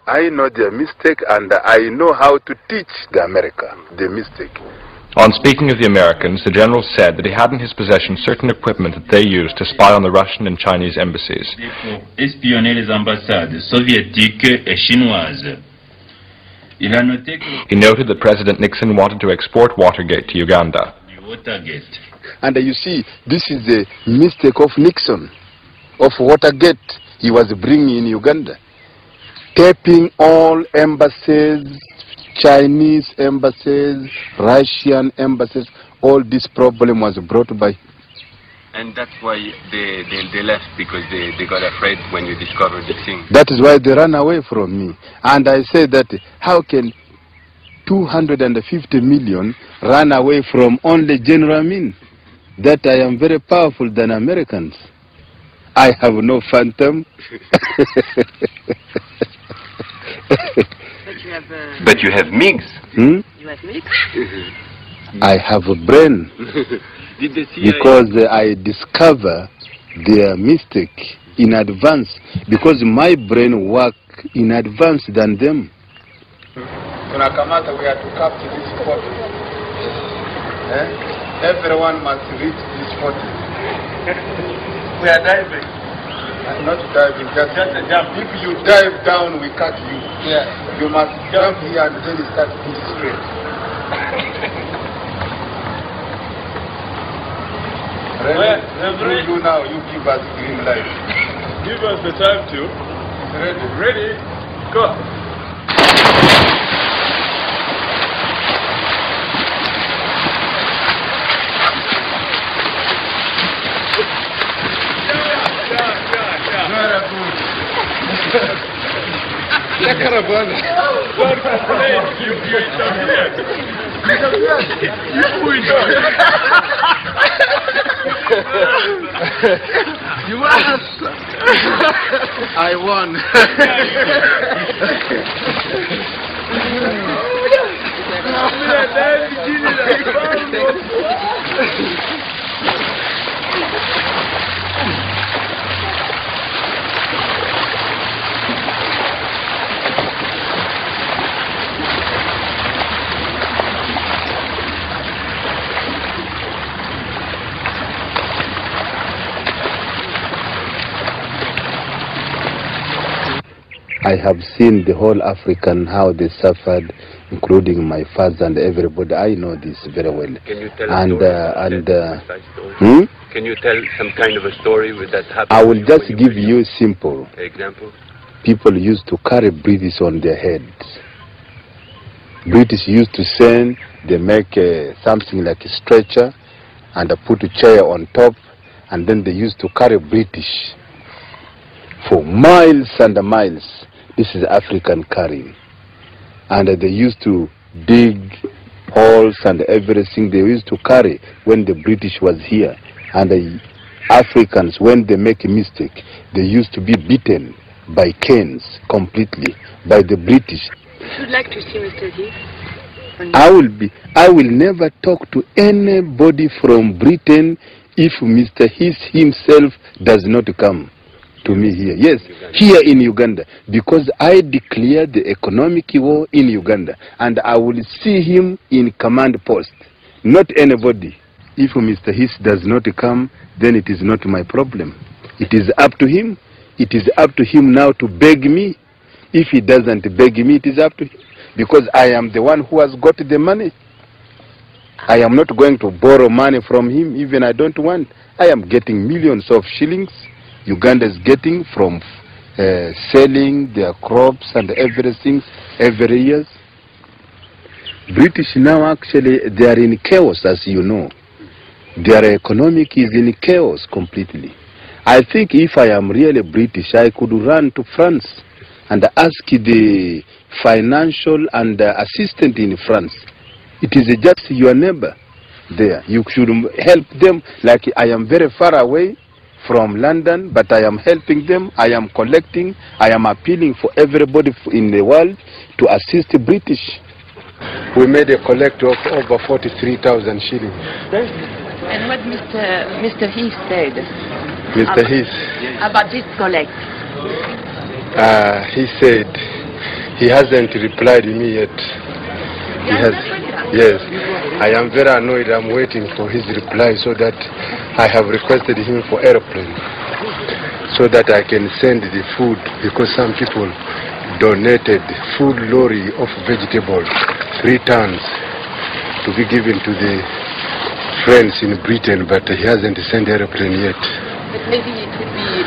I know their mistake, and I know how to teach the America the mistake. On speaking of the Americans, the general said that he had in his possession certain equipment that they used to spy on the Russian and Chinese embassies. Espionner les ambassades soviétiques et chinoises. He noted that President Nixon wanted to export Watergate to Uganda. And you see, this is the mistake of Nixon, of Watergate he was bringing in Uganda. Taping all embassies, Chinese embassies, Russian embassies, all this problem was brought by. And that's why they left, because they got afraid when you discovered the thing. That is why they ran away from me. And I said that, how can 250 million run away from only General+Amin? That I am very powerful than Americans. I have no phantom. But you have MiGs. You have MiGs? I have a brain. Because I discover their mistake in advance. Because my brain works in advance than them. Tunakamata, we have to capture this spot. Everyone must reach this spot. We are diving. Not diving, just a jump. If you dive down, we catch you. Yeah. You must jump here and then start this straight. Ready? You now, you give us green light. Give us the time to. Ready? Ready? Go. La caravana. You won. I won. I have seen the whole African, how they suffered, including my father and everybody. I know this very well. Can you tell Can you tell some kind of a story with that happened? I will just give you simple example. People used to carry British on their heads. British used to send, they make something like a stretcher and put a chair on top, and then they used to carry British for miles and miles. This is African carrying. And they used to dig holes and everything they used to carry when the British was here. And the Africans, when they make a mistake, they used to be beaten by canes completely by the British. Would you like to see Mr. Heath? I will never talk to anybody from Britain if Mr. Heath himself does not come to me here. Yes, here in Uganda, because I declared the economic war in Uganda, and I will see him in command post, not anybody. If Mr. Heath does not come, then it is not my problem. It is up to him. It is up to him now to beg me. If he doesn't beg me, it is up to him, because I am the one who has got the money. I am not going to borrow money from him, even I don't want. I am getting millions of shillings. Uganda is getting from selling their crops and everything every year. British now actually, they are in chaos, as you know. Their economic is in chaos completely. I think if I am really British, I could run to France and ask the financial and assistant in France. It is just your neighbor there. You should help them. Like I am very far away from London, but I am helping them. I am collecting. I am appealing for everybody in the world to assist the British. We made a collect of over 43,000 shillings. And what Mr. Heath said? Mr. Heath? About this collect? He said He hasn't replied me yet. He has. Yes. I am very annoyed. I'm waiting for his reply so that I have requested him for airplane so that I can send the food, because some people donated food lorry of vegetables, 3 tons, to be given to the friends in Britain, but he hasn't sent airplane yet. But maybe it would be